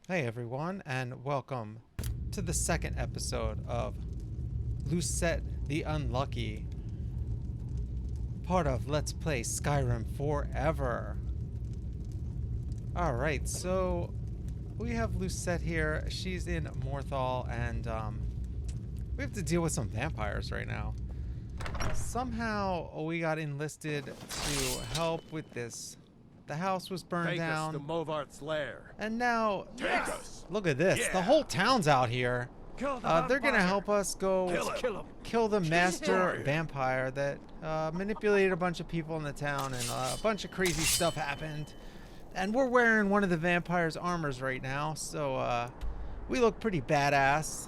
Hey everyone, and welcome to the second episode of Lucette the Unlucky, part of Let's Play Skyrim Forever. Alright, so we have Lucette here. She's in Morthal, and we have to deal with some vampires right now. Somehow we got enlisted to help with this. The house was burned down. Take us to Movart's lair. And now, Take us. Look at this. Yeah. The whole town's out here. Kill the They're gonna help us go Kill the master him. vampire that manipulated a bunch of people in the town, and a bunch of crazy stuff happened. And we're wearing one of the vampire's armors right now, so we look pretty badass.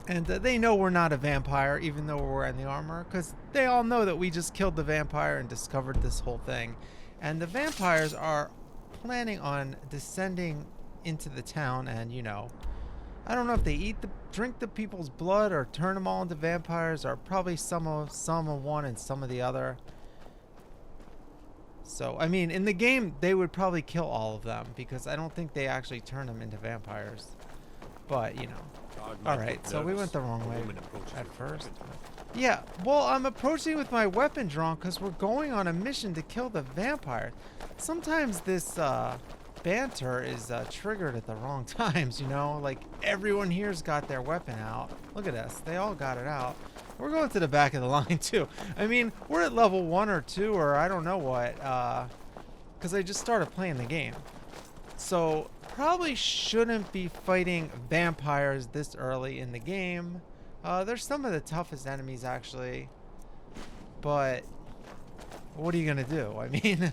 And they know we're not a vampire, even though we're wearing the armor, because they all know that we just killed the vampire and discovered this whole thing. And the vampires are planning on descending into the town, and I don't know if they drink the people's blood or turn them all into vampires, or probably some of one and some of the other. So I mean, in the game they would probably kill all of them, because I don't think they actually turn them into vampires. But alright, so we went the wrong way at first. Yeah, well, I'm approaching with my weapon drawn because we're going on a mission to kill the vampire. Sometimes this banter is triggered at the wrong times, like everyone here's got their weapon out. Look at us, they all got it out. We're going to the back of the line too. I mean, we're at level 1 or 2 or I don't know what, because I just started playing the game. So probably shouldn't be fighting vampires this early in the game. They're some of the toughest enemies, actually. But what are you gonna do? I mean,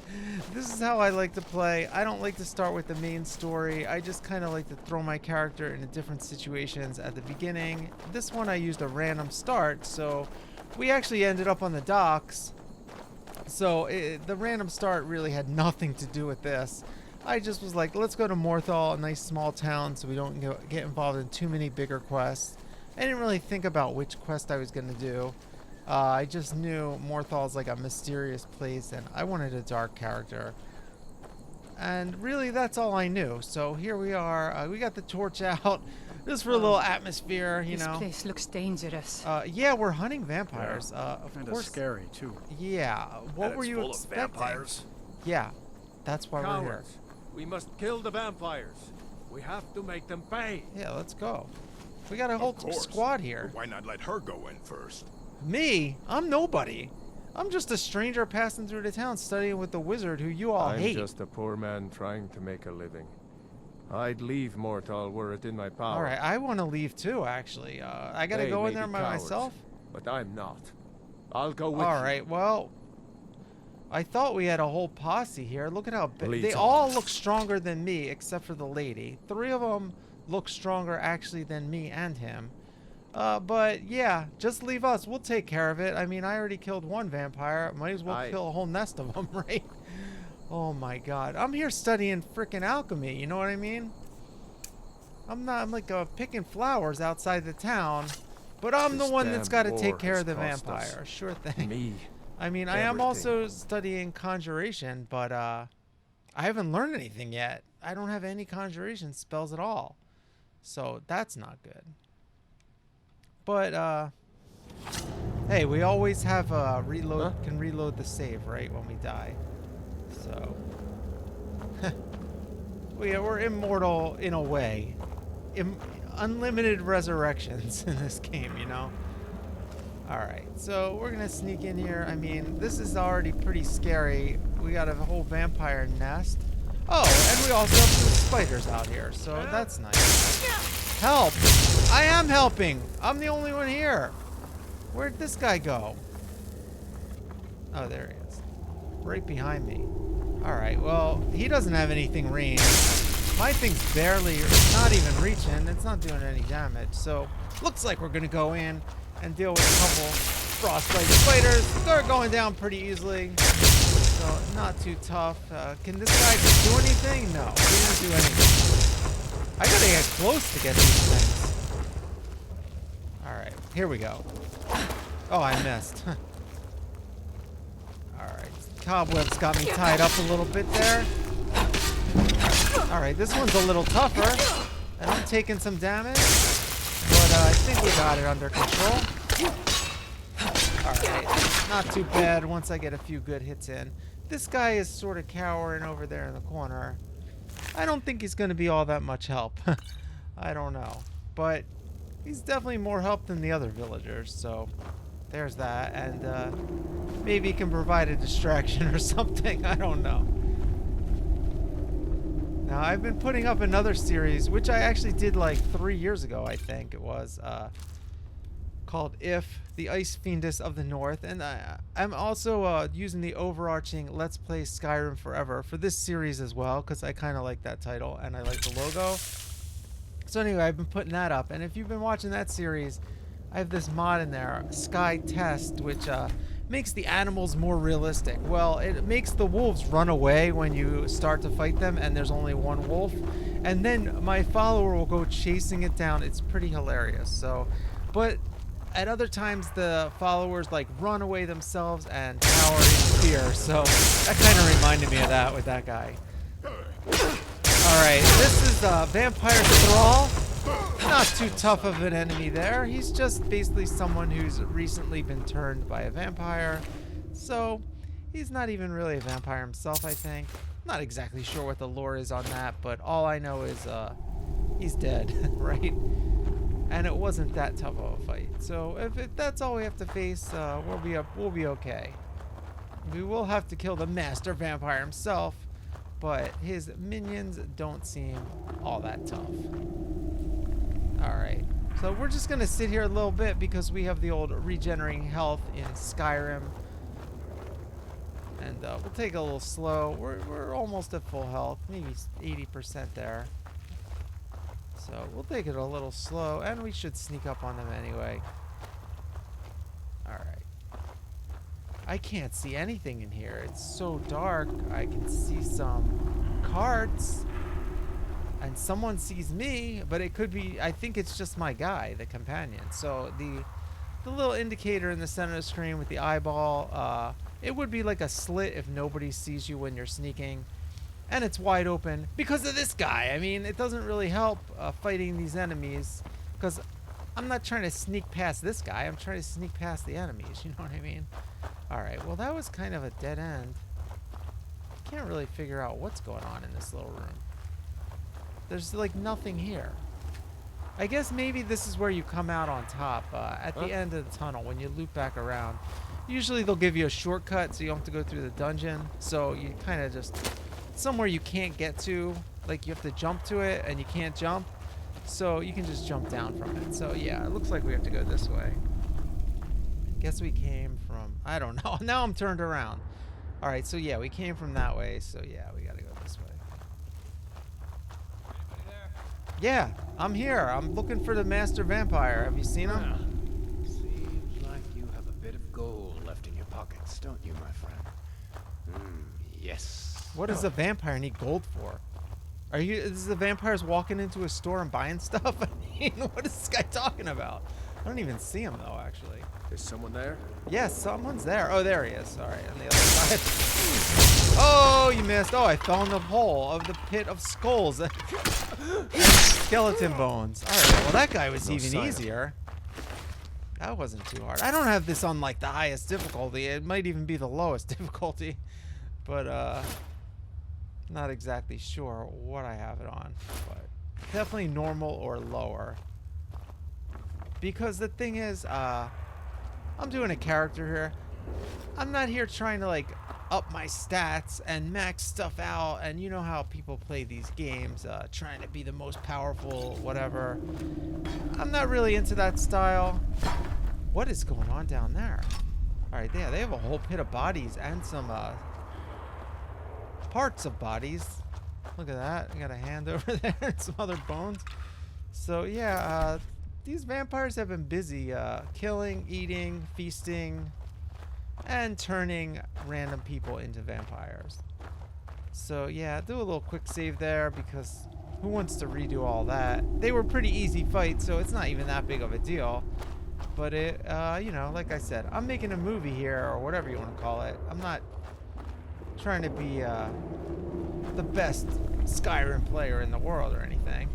this is how I like to play. I don't like to start with the main story. I just kind of like to throw my character into different situations at the beginning. This one I used a random start, so we actually ended up on the docks. So the random start really had nothing to do with this. I just was like, let's go to Morthal, a nice small town, so we don't get involved in too many bigger quests. I didn't really think about which quest I was going to do. I just knew Morthal is like a mysterious place, and I wanted a dark character. And really, that's all I knew. So here we are. We got the torch out just for a little atmosphere, This place looks dangerous. Yeah, we're hunting vampires. Of course. Scary too. Yeah. What were you full expecting? of vampires? Yeah, that's why we're here. Cowards. We must kill the vampires. We have to make them pay. Yeah, let's go. We got a whole squad here. But why not let her go in first? Me? I'm nobody. I'm just a stranger passing through the town studying with the wizard who you all hate. I'm just a poor man trying to make a living. I'd leave Mortal were it in my power. Alright, I want to leave too, actually. I gotta They go in may there be by cowards, myself? But I'm not. I'll go with you. Alright, well, I thought we had a whole posse here. Look at how big. Lead They on. all look stronger than me, except for the lady. 3 of them look stronger, actually, than me and him. But yeah, just leave us. We'll take care of it. I mean, I already killed one vampire. Might as well kill a whole nest of them, right? Oh my god. I'm here studying frickin' alchemy, you know what I mean? I'm like picking flowers outside the town, but I'm the This one that's got to damn take war care has of the cost us vampire. Sure thing. Me. I mean, I am everything. also studying conjuration, but I haven't learned anything yet. I don't have any conjuration spells at all. So that's not good. But hey, we always have can reload the save, right, when we die. So we're immortal in a way. Unlimited resurrections in this game, Alright, so we're gonna sneak in here. I mean, this is already pretty scary. We got a whole vampire nest. Oh, and we also have some spiders out here, so that's nice. Help! I am helping! I'm the only one here! Where'd this guy go? Oh, there he is. Right behind me. Alright, well, he doesn't have anything ranged. My thing's barely, not even reaching. It's not doing any damage, so looks like we're gonna go in and deal with a couple frostbite spiders. They're going down pretty easily, so not too tough. Can this guy do anything? No, he didn't do anything. I gotta get close to get these things. Alright, here we go. Oh, I missed. Alright, cobwebs got me tied up a little bit there. Alright, this one's a little tougher. And I'm taking some damage. But I think we got it under control. Alright, not too bad once I get a few good hits in. This guy is sort of cowering over there in the corner. I don't think he's going to be all that much help. I don't know. But he's definitely more help than the other villagers, so there's that. And maybe he can provide a distraction or something. I don't know. Now, I've been putting up another series, which I actually did like 3 years ago, I think it was, called If, the Ice Fiendess of the North. And I'm also using the overarching Let's Play Skyrim Forever for this series as well, because I kind of like that title, and I like the logo. So anyway, I've been putting that up. And if you've been watching that series, I have this mod in there, Sky Test, which makes the animals more realistic. Well, it makes the wolves run away when you start to fight them and there's only one wolf. And then my follower will go chasing it down. It's pretty hilarious. So, but at other times the followers like run away themselves and cower in fear. So that kind of reminded me of that with that guy. Alright, this is Vampire Thrall. Not too tough of an enemy there. He's just basically someone who's recently been turned by a vampire. So, he's not even really a vampire himself, I think. Not exactly sure what the lore is on that, but all I know is he's dead, right? And it wasn't that tough of a fight. So, if that's all we have to face, we'll be okay. We will have to kill the master vampire himself, but his minions don't seem all that tough. Alright, so we're just going to sit here a little bit because we have the old regenerating health in Skyrim. And we'll take it a little slow. We're almost at full health, maybe 80% there. So we'll take it a little slow, and we should sneak up on them anyway. Alright. I can't see anything in here. It's so dark. I can see some carts. And someone sees me, but it could be, I think it's just my guy, the companion. So the little indicator in the center of the screen with the eyeball, it would be like a slit if nobody sees you when you're sneaking. And it's wide open because of this guy. I mean, it doesn't really help fighting these enemies because I'm not trying to sneak past this guy. I'm trying to sneak past the enemies. You know what I mean? All right, well, that was kind of a dead end. I can't really figure out what's going on in this little room. There's like nothing here. I guess maybe this is where you come out on top at the end of the tunnel when you loop back around. Usually they'll give you a shortcut so you don't have to go through the dungeon. So you kind of just somewhere you can't get to, like you have to jump to it and you can't jump. So you can just jump down from it. So yeah, it looks like we have to go this way. Guess we came from, I don't know. Now I'm turned around. All right, so yeah, we came from that way. So yeah, we got to go this way. Yeah, I'm here. I'm looking for the master vampire. Have you seen him? Seems like you have a bit of gold left in your pockets, don't you, my friend? Yes. What does a vampire need gold for? Is the vampires walking into a store and buying stuff? I mean, what is this guy talking about? I don't even see him though, actually. Is someone there? Yes, someone's there. Oh, there he is. All right, on the other side. Oh, you missed. Oh, I fell in the hole of the pit of skulls. Skeleton bones. All right, well, that guy was even easier. That wasn't too hard. I don't have this on, like, the highest difficulty. It might even be the lowest difficulty. But, not exactly sure what I have it on. But definitely normal or lower. Because the thing is, I'm doing a character here. I'm not here trying to like up my stats and max stuff out, and you know how people play these games, trying to be the most powerful, whatever. I'm not really into that style. What is going on down there? All right, yeah, they have a whole pit of bodies and some parts of bodies. Look at that. I got a hand over there and some other bones. So yeah, these vampires have been busy killing, eating, feasting, and turning random people into vampires. So yeah, do a little quick save there because who wants to redo all that? They were pretty easy fights, so it's not even that big of a deal. But it, you know, like I said, I'm making a movie here, or whatever you want to call it. I'm not trying to be the best Skyrim player in the world or anything.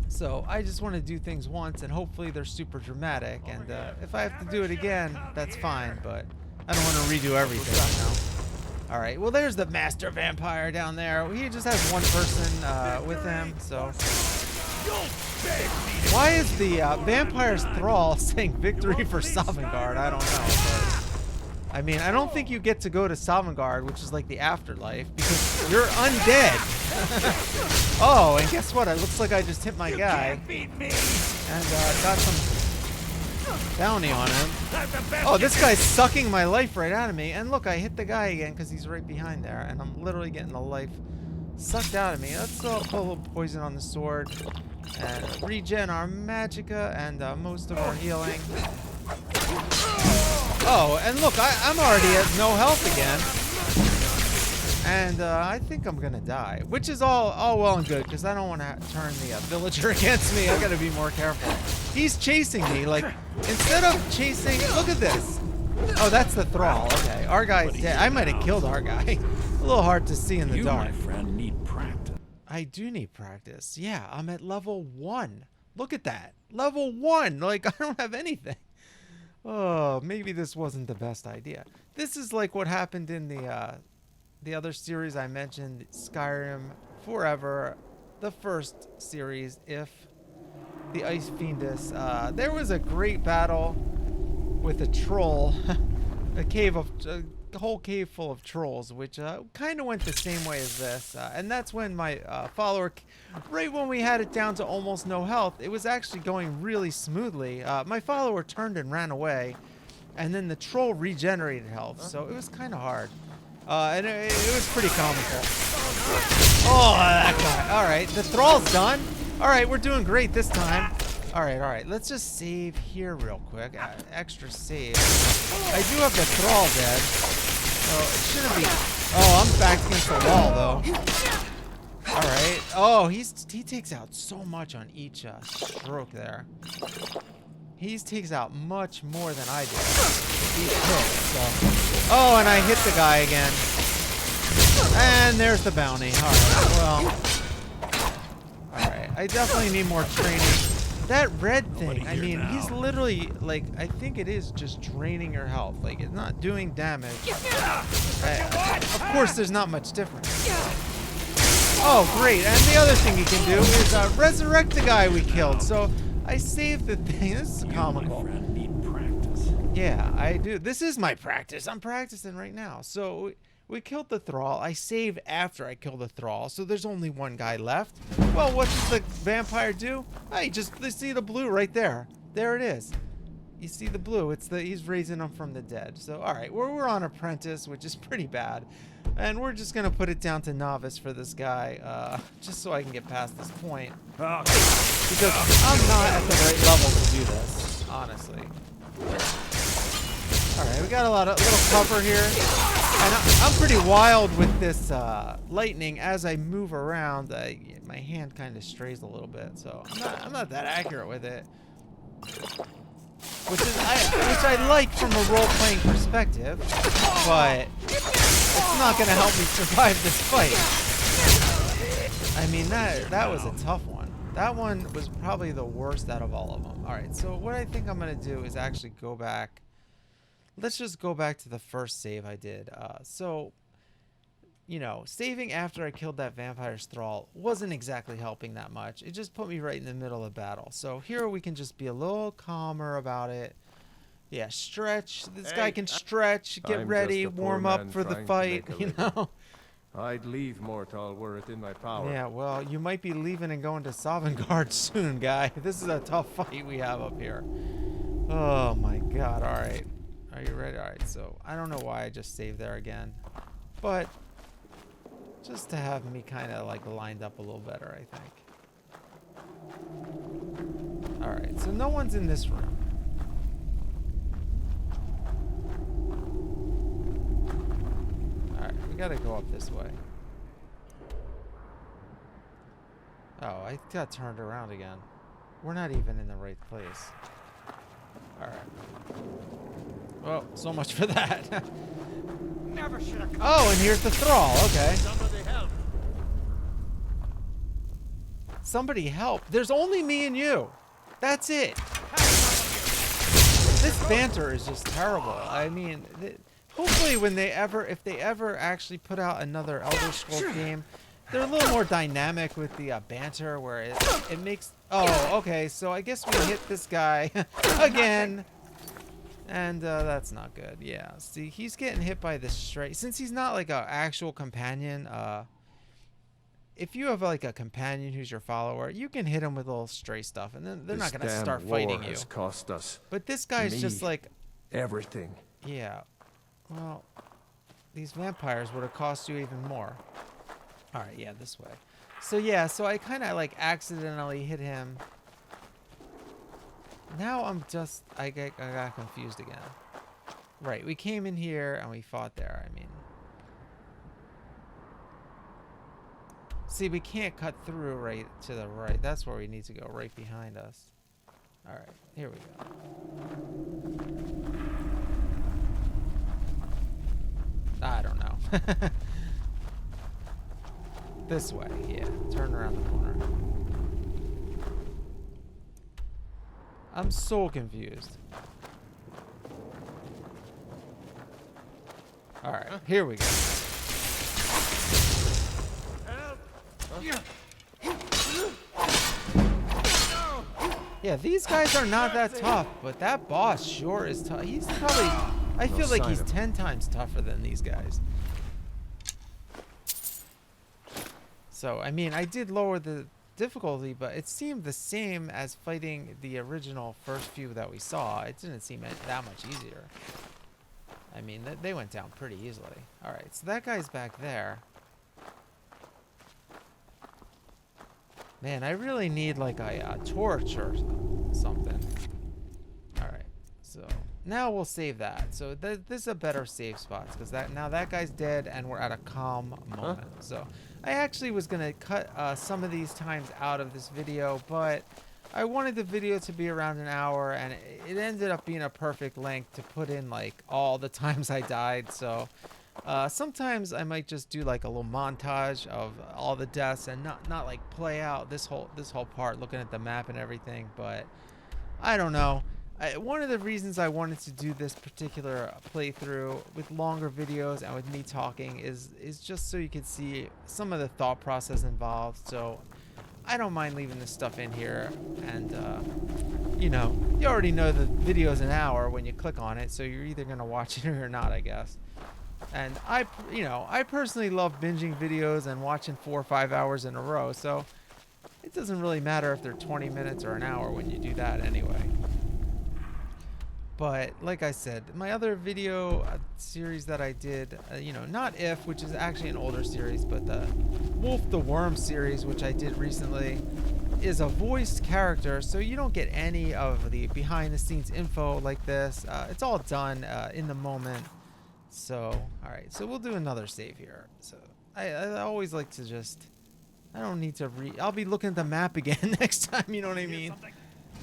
So I just want to do things once, and hopefully they're super dramatic. And if I have to do it again, that's fine. But I don't want to redo everything, you know. All right. Well, there's the master vampire down there. He just has one person with him. So why is the vampire's thrall saying victory for Sovngarde? I don't know. But I mean, I don't think you get to go to Sovngarde, which is like the afterlife, because you're undead. Oh, and guess what? It looks like I just hit my guy. And got some bounty on him. Oh, this guy's sucking my life right out of me. And look, I hit the guy again because he's right behind there. And I'm literally getting the life sucked out of me. Let's put a little poison on the sword. And regen our magicka and most of our healing. Oh, and look, I'm already at no health again. And I think I'm gonna die, which is all well and good, because I don't want to turn the villager against me. I gotta be more careful. He's chasing me, like, instead of chasing, look at this. Oh, that's the thrall. Okay, our guy's dead. I might have killed our guy. A little hard to see in the dark. You, my friend, need practice. I do need practice. Yeah, I'm at level 1. Look at that. Level 1. Like, I don't have anything. Oh, maybe this wasn't the best idea. This is like what happened in the other series I mentioned, Skyrim Forever, the first series, if the Ice Fiendess. There was a great battle with a troll, a whole cave full of trolls, which kind of went the same way as this. And that's when my follower, right when we had it down to almost no health, it was actually going really smoothly. My follower turned and ran away, and then the troll regenerated health, so it was kind of hard. And it was pretty comical. Oh, that guy. All right, the thrall's done. All right, we're doing great this time. All right. Let's just save here real quick. Extra save. I do have the thrall dead, so it shouldn't be. Oh, I'm back against the wall though. All right. Oh, he takes out so much on each stroke there. He takes out much more than I did. Each hit, so. Oh, and I hit the guy again. And there's the bounty. All right. Well. All right. I definitely need more training. That red thing, I mean, he's literally, like, I think it is just draining your health. Like, it's not doing damage. Of course, there's not much difference. Oh, great. And the other thing you can do is resurrect the guy we killed. So I saved the thing. This is comical. You, my friend, need practice. Yeah, I do. This is my practice. I'm practicing right now. So we killed the thrall. I saved after I killed the thrall, so there's only one guy left. Well, what does the vampire do? Hey, just see the blue right there. There it is. You see the blue? He's raising them from the dead. So, all right, we're on apprentice, which is pretty bad, and we're just gonna put it down to novice for this guy, just so I can get past this point, because I'm not at the right level to do this, honestly. All right, we got a little cover here. And I'm pretty wild with this lightning. As I move around, my hand kind of strays a little bit, so I'm not that accurate with it. Which I like from a role-playing perspective, but it's not going to help me survive this fight. I mean, that was a tough one. That one was probably the worst out of all of them. All right, so what I think I'm going to do is actually go back. Let's just go back to the first save I did. So, you know, saving after I killed that vampire's thrall wasn't exactly helping that much. It just put me right in the middle of battle. So here we can just be a little calmer about it. Yeah, stretch. This guy can stretch, get ready, warm up for the fight, you know. I'd leave Mortal were it in my power. Yeah, well, you might be leaving and going to Sovngarde soon, guy. This is a tough fight we have up here. Oh my god, all right. Are you ready? All right, so I don't know why I just saved there again, but just to have me kind of like lined up a little better, I think. All right, so no one's in this room. All right, we gotta go up this way. Oh, I got turned around again. We're not even in the right place. All right. Well, so much for that. Never should have come. Oh, and here's the thrall. Okay. Somebody help. Somebody help. There's only me and you. That's it. This banter is just terrible. I mean, hopefully if they ever actually put out another Elder Scrolls game, they're a little more dynamic with the banter where it makes... Oh, okay, so I guess we hit this guy again. And that's not good. Yeah, see, he's getting hit by this stray. Since he's not like an actual companion, if you have like a companion who's your follower, you can hit him with little stray stuff, and then they're not gonna start fighting you. Has cost us. But this guy's just like everything. Yeah. Well, these vampires would have cost you even more. All right, yeah, this way. So yeah, so I kind of like accidentally hit him. Now I got confused again. Right, we came in here and we fought there. I mean. See, we can't cut through right to the right. That's where we need to go, right behind us. All right, here we go. I don't know. This way, yeah. Turn around the corner. I'm so confused. All right, here we go. Yeah, these guys are not that tough, but that boss sure is tough. He's probably, I feel like he's 10 times tougher than these guys. So, I mean, I did lower the difficulty, but it seemed the same as fighting the original first few that we saw. It didn't seem that much easier. I mean, they went down pretty easily. All right, so that guy's back there. Man, I really need like a torch or something. All right, so now we'll save that. So this is a better save spot because now that guy's dead and we're at a calm moment. So I actually was gonna cut some of these times out of this video, but I wanted the video to be around an hour, and it ended up being a perfect length to put in like all the times I died. So sometimes I might just do like a little montage of all the deaths and not like play out this whole part looking at the map and everything. But I don't know. One of the reasons I wanted to do this particular playthrough with longer videos and with me talking is just so you can see some of the thought process involved. So I don't mind leaving this stuff in here, and you know, you already know the video's an hour when you click on it, so you're either gonna watch it or you're not, I guess. And I personally love binging videos and watching 4 or 5 hours in a row, so it doesn't really matter if they're 20 minutes or an hour when you do that anyway. But like I said, my other video series that I did, you know, not If, which is actually an older series, but the Wolf the Worm series, which I did recently, is a voiced character, so you don't get any of the behind the scenes info like this. It's all done in the moment. So, all right, so we'll do another save here. So I always like to just, I don't need to I'll be looking at the map again next time, you know what I mean?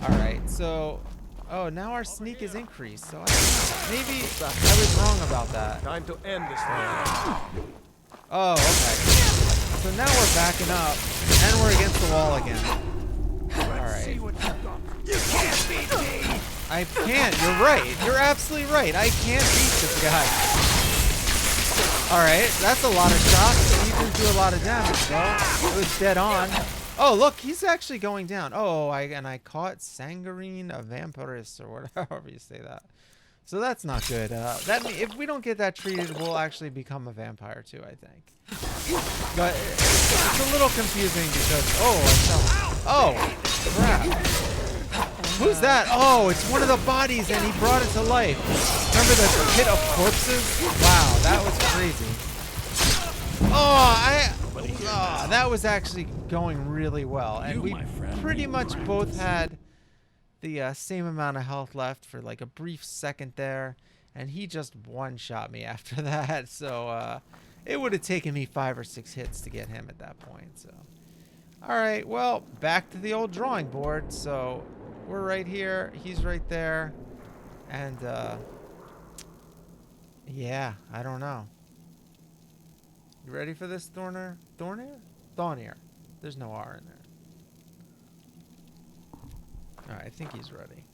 All right, so, oh, now our sneak is increased, so I don't know. Maybe I was wrong about that. Time to end this thing. Oh, okay. So now we're backing up, and we're against the wall again. All right. You can't beat me! I can't. You're right. You're absolutely right. I can't beat this guy. All right. That's a lot of shots. He didn't do a lot of damage, though. It was dead on. Oh, look. He's actually going down. Oh, I caught Sanguine Vampiris, or whatever you say that. So that's not good. If we don't get that treated, we'll actually become a vampire, too, I think. But it's a little confusing because... Oh, I fell. Oh, crap. Who's that? Oh, it's one of the bodies, and he brought it to life. Remember the pit of corpses? Wow, that was crazy. Oh, that was actually going really well. And we pretty much both had the same amount of health left for like a brief second there. And he just one-shot me after that. So it would have taken me 5 or 6 hits to get him at that point. So, all right, well, back to the old drawing board. So... we're right here. He's right there. And, yeah, I don't know. You ready for this, Thornir? Thornir? Thornir. There's no R in there. Alright, I think he's ready.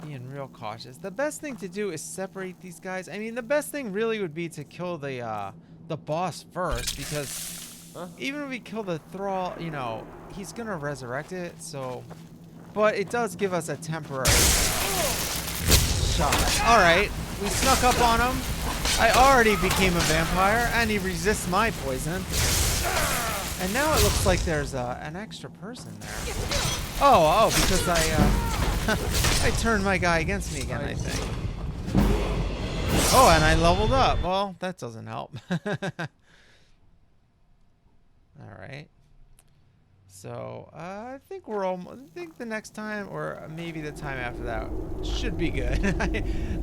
Being real cautious. The best thing to do is separate these guys. I mean, the best thing really would be to kill the boss first, because even if we kill the thrall, you know, he's gonna resurrect it. So, but it does give us a temporary shot. All right, we snuck up on him. I already became a vampire, and he resists my poison. And now it looks like there's an extra person there. Oh, because I turned my guy against me again, I think. Oh, and I leveled up. Well, that doesn't help. All right. So I think we're almost. I think the next time, or maybe the time after that, should be good.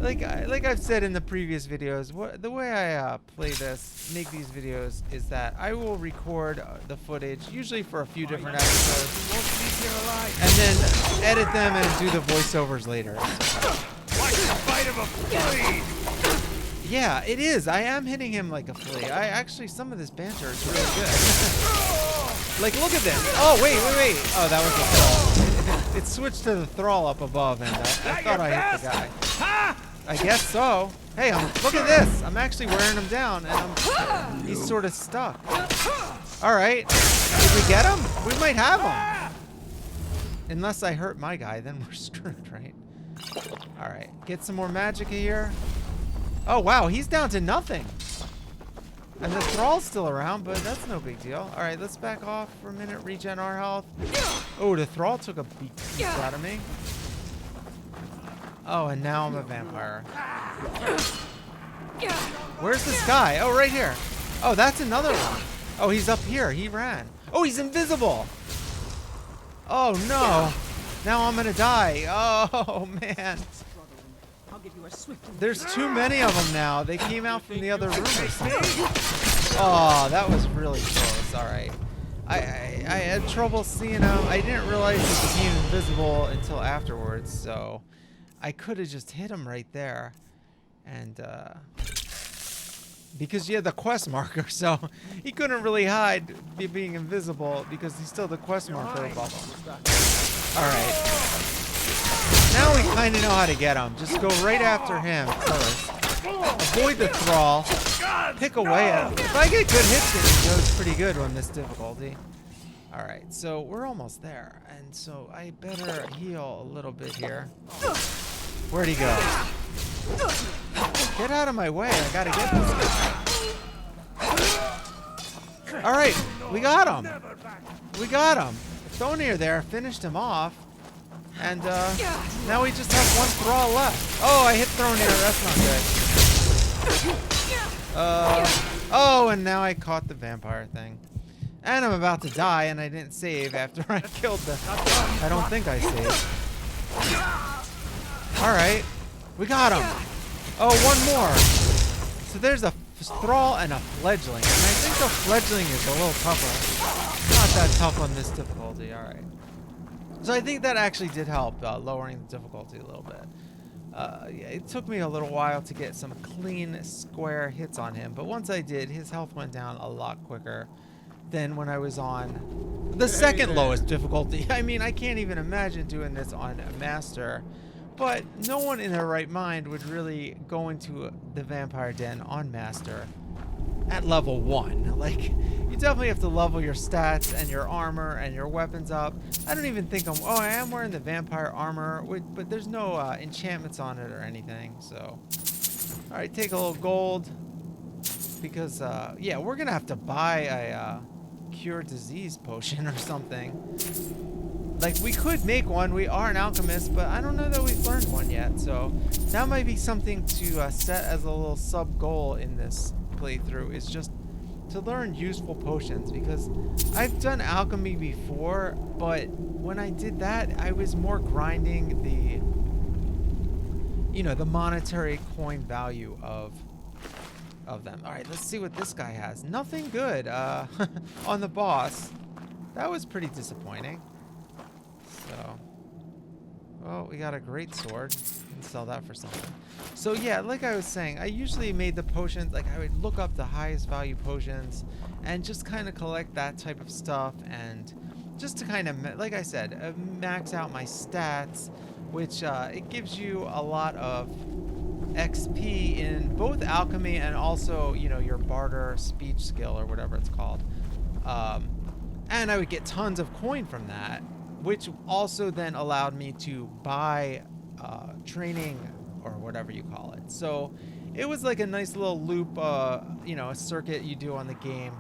like I've said in the previous videos, the way I play this, make these videos, is that I will record the footage, usually for a few different episodes, and then edit them and do the voiceovers later. Like the bite of a flea! Yeah, it is. I am hitting him like a flea. Actually, some of this banter is really good. Like, look at this. Oh, wait. Oh, that was the thrall. It switched to the thrall up above, and I thought I hit the guy. I guess so. Hey, look at this. I'm actually wearing him down, and he's sort of stuck. All right. Did we get him? We might have him. Unless I hurt my guy, then we're screwed, right? All right. Get some more magic here. Oh, wow. He's down to nothing. And the thrall's still around, but that's no big deal. All right, let's back off for a minute, regen our health. Oh, the thrall took a beat out of me. Oh, and now I'm a vampire. Where's this guy? Oh, right here. Oh, that's another one. Oh, he's up here. He ran. Oh, he's invisible. Oh, no. Now I'm going to die. Oh, man. There's too many of them now. They came out from the other room or something. Oh, that was really close. All right. I had trouble seeing him. I didn't realize he became invisible until afterwards, so I could have just hit him right there. And, because you had the quest marker, so he couldn't really hide being invisible because he's still the quest marker above him. All right. Now we kind of know how to get him. Just go right after him first. Avoid the thrall. Pick away at him. If I get good hits in, it goes pretty good on this difficulty. Alright, so we're almost there. And so I better heal a little bit here. Where'd he go? Get out of my way. I gotta get this guy. Alright, we got him. We got him. Thonir there finished him off. And now we just have one thrall left. Oh, I hit Thronir. That's not good. Oh, and now I caught the vampire thing. And I'm about to die, and I didn't save after I killed the... I don't think I saved. All right. We got him. Oh, one more. So there's a thrall and a fledgling. And I think the fledgling is a little tougher. Not that tough on this difficulty. All right. So I think that actually did help lowering the difficulty a little bit. Yeah, it took me a little while to get some clean square hits on him, but once I did, his health went down a lot quicker than when I was on the second lowest difficulty. I mean, I can't even imagine doing this on a master, but no one in their right mind would really go into the vampire den on master at level 1. Like, you definitely have to level your stats and your armor and your weapons up. I don't even think I am wearing the vampire armor, but there's no enchantments on it or anything, so. All right, take a little gold, because, yeah, we're gonna have to buy a cure disease potion or something. Like, we could make one. We are an alchemist, but I don't know that we've learned one yet, so that might be something to set as a little sub-goal in this playthrough, is just to learn useful potions, because I've done alchemy before, but when I did that, I was more grinding the, you know, the monetary coin value of them. All right, let's see what this guy has. Nothing good on the boss. That was pretty disappointing. So, well, we got a great sword. We can sell that for something. So yeah, like I was saying, I usually made the potions, like I would look up the highest value potions and just kind of collect that type of stuff, and just to kind of, like I said, max out my stats, which it gives you a lot of XP in both alchemy and also, you know, your barter speech skill or whatever it's called. And I would get tons of coin from that, which also then allowed me to buy training or whatever you call it. So it was like a nice little loop, you know, a circuit you do on the game.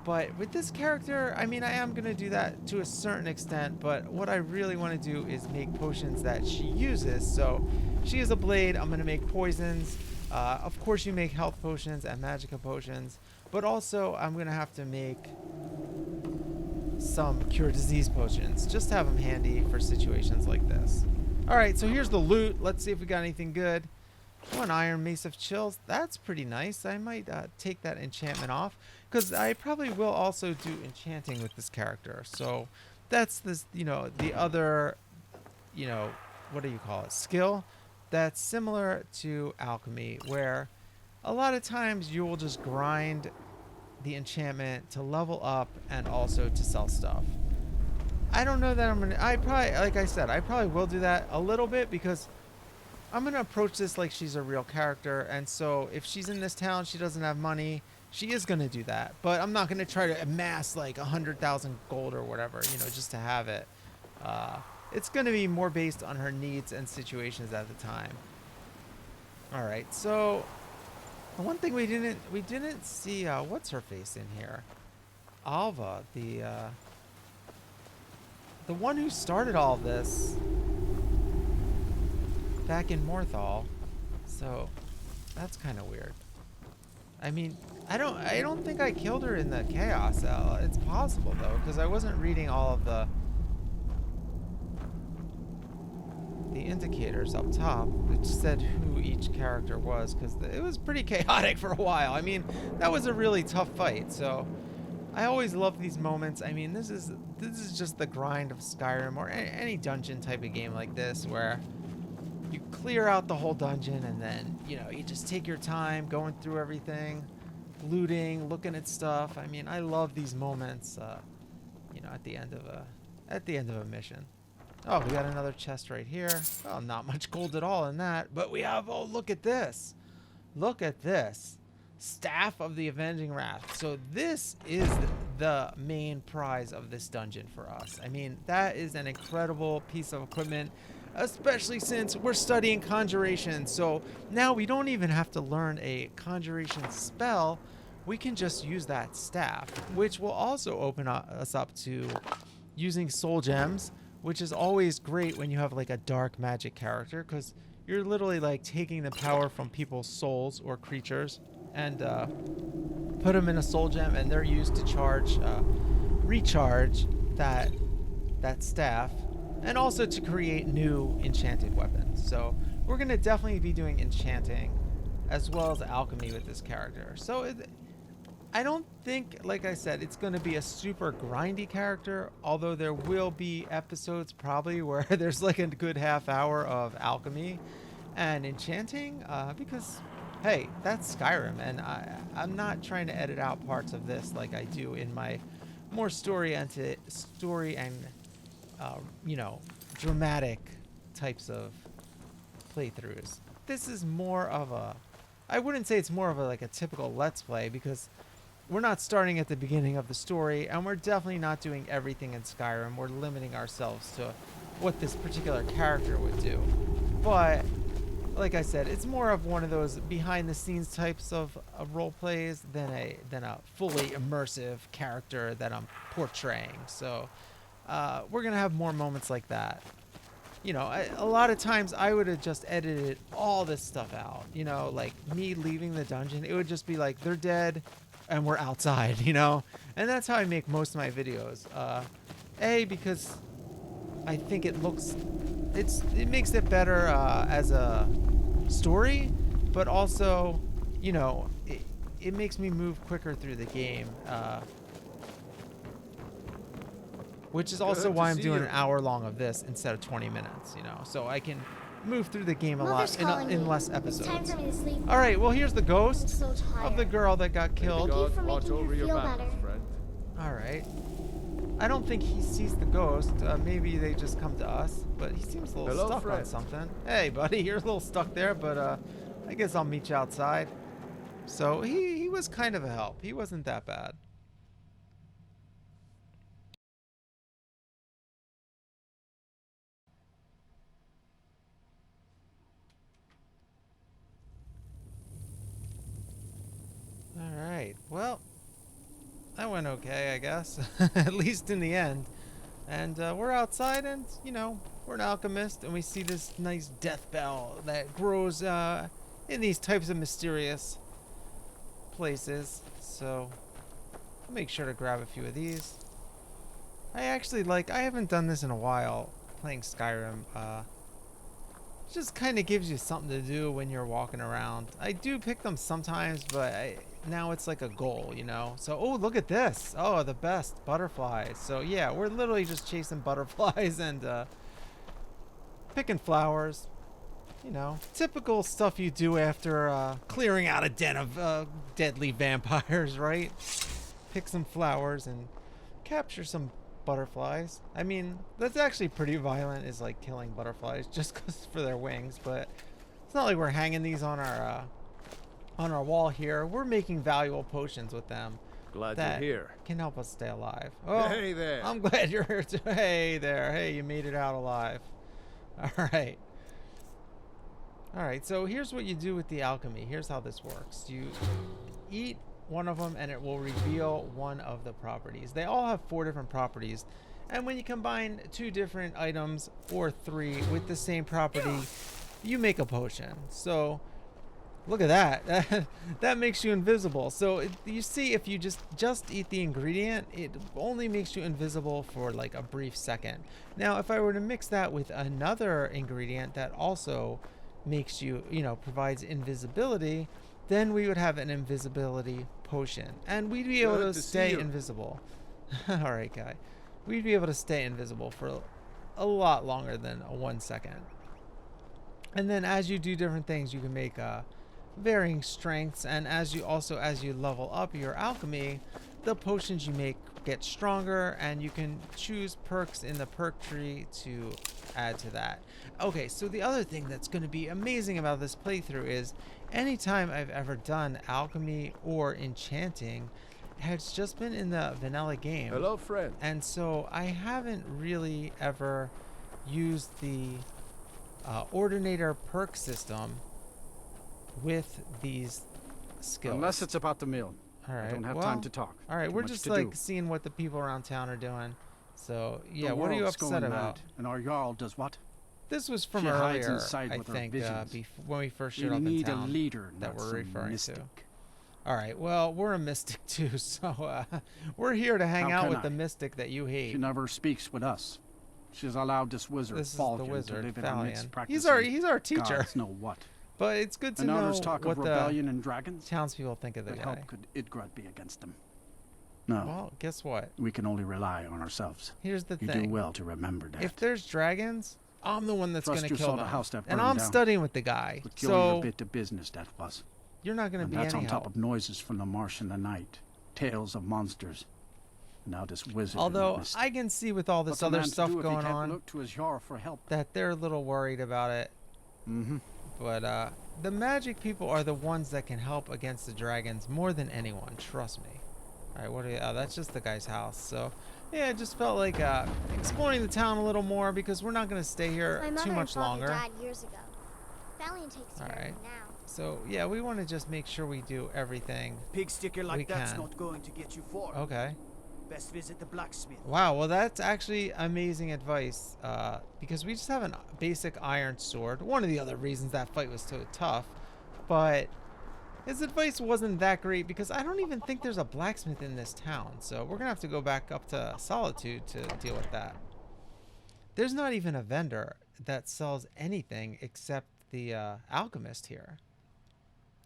But with this character, I mean, I am going to do that to a certain extent, but what I really want to do is make potions that she uses. So she is a blade. I'm going to make poisons. Of course, you make health potions and magicka potions, but also I'm going to have to make some cure disease potions just to have them handy for situations like this. All right, so here's the loot. Let's see if we got anything good. One iron mace of chills. That's pretty nice. I might take that enchantment off, because I probably will also do enchanting with this character. So that's this, you know, the other, you know, what do you call it, skill that's similar to alchemy, where a lot of times you will just grind the enchantment to level up and also to sell stuff. I don't know that I'm gonna, I probably, like I said, I probably will do that a little bit, because I'm gonna approach this like she's a real character, and so if she's in this town, she doesn't have money, she is gonna do that. But I'm not gonna try to amass like 100,000 gold or whatever, you know, just to have it. It's gonna be more based on her needs and situations at the time. All right, so the one thing we didn't see, what's her face in here? Alva, the one who started all of this back in Morthal. So that's kind of weird. I mean, I don't think I killed her in the Chaos Cell. It's possible though, because I wasn't reading all of the indicators up top, which said who each character was, because it was pretty chaotic for a while. I mean, that was a really tough fight. So I always love these moments. I mean, this is just the grind of Skyrim, or any dungeon type of game like this, where you clear out the whole dungeon and then, you know, you just take your time going through everything, looting, looking at stuff. I mean, I love these moments, you know, at the end of a mission. Oh, we got another chest right here. Oh, not much gold at all in that, but we have, oh, look at this. Look at this. Staff of the Avenging Wrath. So this is the main prize of this dungeon for us. I mean, that is an incredible piece of equipment, especially since we're studying conjuration. So now we don't even have to learn a conjuration spell. We can just use that staff, which will also open us up to using soul gems, which is always great when you have like a dark magic character, because you're literally like taking the power from people's souls or creatures and put them in a soul gem, and they're used to recharge that staff, and also to create new enchanted weapons. So we're going to definitely be doing enchanting as well as alchemy with this character. So I don't think, like I said, it's going to be a super grindy character, although there will be episodes probably where there's like a good half hour of alchemy and enchanting, because hey, that's Skyrim, and I'm not trying to edit out parts of this like I do in my more story and you know, dramatic types of playthroughs. This is more of a, I wouldn't say it's more of a like a typical Let's Play, because we're not starting at the beginning of the story, and we're definitely not doing everything in Skyrim. We're limiting ourselves to what this particular character would do. But like I said, it's more of one of those behind-the-scenes types of role plays than a fully immersive character that I'm portraying. So we're gonna have more moments like that. You know, a lot of times I would have just edited all this stuff out. You know, like me leaving the dungeon, it would just be like they're dead and we're outside. You know, and that's how I make most of my videos. Because I think it makes it better as a story, but also, you know, it makes me move quicker through the game. which is also why I'm doing an hour long of this instead of 20 minutes, you know, so I can move through the game a lot in less episodes. It's time for me to sleep. All right, well, here's the I'm ghost so of the tired. girl that got killed. Thank you for watch making her over your feel back, better. friend. All right. I don't think he sees the ghost. Maybe they just come to us, but he seems a little stuck on something. Hey, buddy, you're a little stuck there, but I guess I'll meet you outside. So he was kind of a help. He wasn't that bad. All right. Well, that went okay, I guess. At least in the end. And we're outside, and, you know, we're an alchemist, and we see this nice death bell that grows in these types of mysterious places. So I'll make sure to grab a few of these. I actually I haven't done this in a while, playing Skyrim. It just kind of gives you something to do when you're walking around. I do pick them sometimes, but now it's like a goal, you know? So, oh, look at this. Oh, the best butterflies. So, yeah, we're literally just chasing butterflies and picking flowers. You know, typical stuff you do after clearing out a den of deadly vampires, right? Pick some flowers and capture some butterflies. I mean, that's actually pretty violent, is like killing butterflies just 'cause for their wings, but it's not like we're hanging these on our wall here. We're making valuable potions with them. Glad that you're here. can help us stay alive. Oh, Hey there. I'm glad you're here too. Hey there. Hey, you made it out alive. All right. All right, so here's what you do with the alchemy. Here's how this works. You eat one of them and it will reveal one of the properties. They all have 4 different properties. And when you combine 2 different items or 3 with the same property, you make a potion. So look at that. That makes you invisible. So you see, if you just eat the ingredient, it only makes you invisible for like a brief second. Now, if I were to mix that with another ingredient that also makes you, provides invisibility, then we would have an invisibility potion. And we'd be able to stay invisible. All right, guy. We'd be able to stay invisible for a lot longer than 1 second. And then as you do different things, you can make varying strengths. And as you level up your alchemy, the potions you make get stronger, and you can choose perks in the perk tree to add to that. Okay, so the other thing that's going to be amazing about this playthrough is anytime I've ever done alchemy or enchanting, it's just been in the vanilla game. Hello, friend. And so I haven't really ever used the ordinator perk system with these skills. Unless it's about the mill. All right. I don't have time to talk. All right, Too we're much just to like do. seeing what the people around town are doing. So yeah, The what are you world's upset going about? mad, and our Jarl does what? This was from She hides earlier, inside I with her think, visions. when we first We showed up in need a town leader, that not we're some referring mystic. to. All right, well, we're a mystic too, so we're here to hang How out can with I? the mystic that you hate. She never speaks with us. She's allowed this wizard This is the Falcon to wizard, live in our midst, Thalion. practicing He's our teacher, gods know what. but it's good to And know others talk what of the rebellion and dragons. townspeople think of the But guy. how could Idgrad be against them? No, Well, guess what? we can only rely on ourselves. Here's the You thing. do well to remember that. If there's dragons, I'm the one that's Thrust going to you kill saw them. the house that And burned I'm down. studying with the guy, Peculiar so bit of business that was. you're not going to And be that's any on top help. of noises from the marsh in the night, tales of monsters. Now this wizard. in the Although mist. I can see with all this What's a other man to stuff do if he going can't on Look to his Jarl for help. that they're a little worried about it. Mm-hmm. But the magic people are the ones that can help against the dragons more than anyone. Trust me. All right, what are you? Oh, that's just the guy's house. So yeah, it just felt like exploring the town a little more because we're not going to stay here My mother too and much father longer. died years ago. Thalion takes care of Alright. them now. So yeah, we want to just make sure we do everything. Pig sticker We like that's can. not going to get you far. Okay. Best visit the blacksmith. Wow, well that's actually amazing advice because we just have a basic iron sword. One of the other reasons that fight was so tough, but his advice wasn't that great because I don't even think there's a blacksmith in this town. So we're gonna have to go back up to Solitude to deal with that. There's not even a vendor that sells anything except the alchemist here.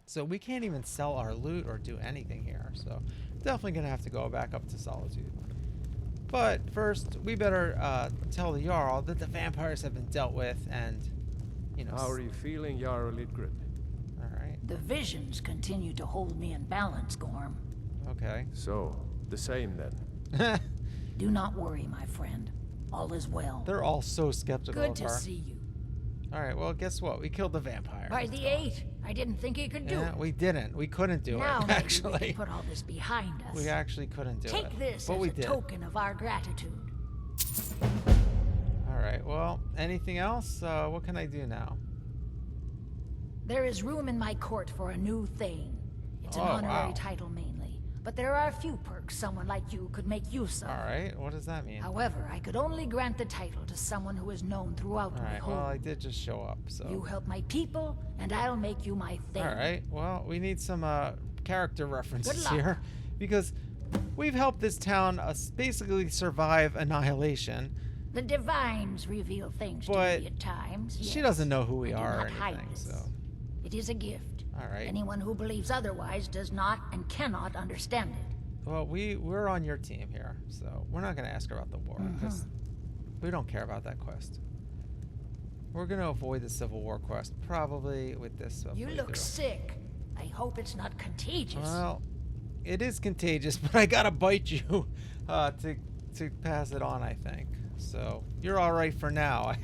So we can't even sell our loot or do anything here. So definitely gonna have to go back up to Solitude. But first, we better tell the Jarl that the vampires have been dealt with and, you know... How are you feeling, Jarl Lidgrid? Alright. The visions continue to hold me in balance, Gorm. Okay. So, the same then. Do not worry, my friend. All is well. They're all so skeptical Good of to her. see you. Alright, well, guess what? We killed the vampire. By the 8, I didn't think he could do Yeah, it. we didn't. We couldn't do Now it, maybe actually. we can put all this behind us. We actually couldn't do it. Take this but as we a did. token of our gratitude. Alright, well, anything else? What can I do now? There is room in my court for a new thing. It's an Oh, honorary wow. title mainly, but there are a few perks someone like you could make use of. Alright, what does that mean? However, I could only grant the title to someone who is known throughout my Alright, home. well, I did just show up, so... You help my people, and I'll make you my thing. Alright, well, we need some character references Good luck. here, because we've helped this town basically survive annihilation. The divines reveal things to But me at times. She yes. doesn't know who we I do are or not hide anything, this. so... It is a gift. Alright. Anyone who believes otherwise does not and cannot understand it. Well, we're on your team here, so we're not going to ask her about the war, because we don't care about that quest. We're going to avoid the Civil War quest, probably with this You look playthrough. sick. I hope it's not contagious. Well, it is contagious, but I gotta bite you to pass it on, I think. So you're all right for now.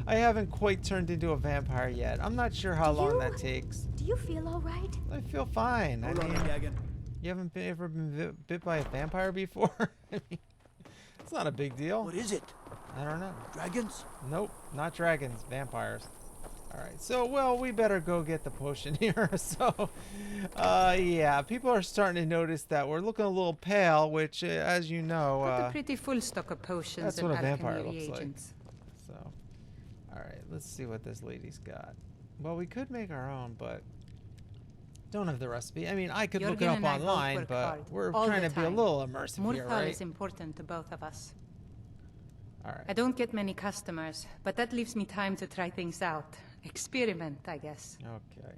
I haven't quite turned into a vampire yet. I'm not sure how long that takes. Do you feel all right? I feel fine. Hold I on, mean, Dagon. you haven't ever been bit by a vampire before? I mean, it's not a big deal. What is it? I don't know. Dragons? Nope, not dragons, vampires. Alright, so, well, we better go get the potion here. So, yeah, people are starting to notice that we're looking a little pale, which, as you know, Got a pretty full stock of potions that's and what a vampire alchemy looks like. reagents. So, alright, let's see what this lady's got. Well, we could make our own, but don't have the recipe. I mean, I could look it Jörgen up and I both online, work but hard, we're all trying the to be a time. little immersive here, Morthal right? is important to both of us. Alright. I don't get many customers, but that leaves me time to try things out. Experiment, I guess. Okay.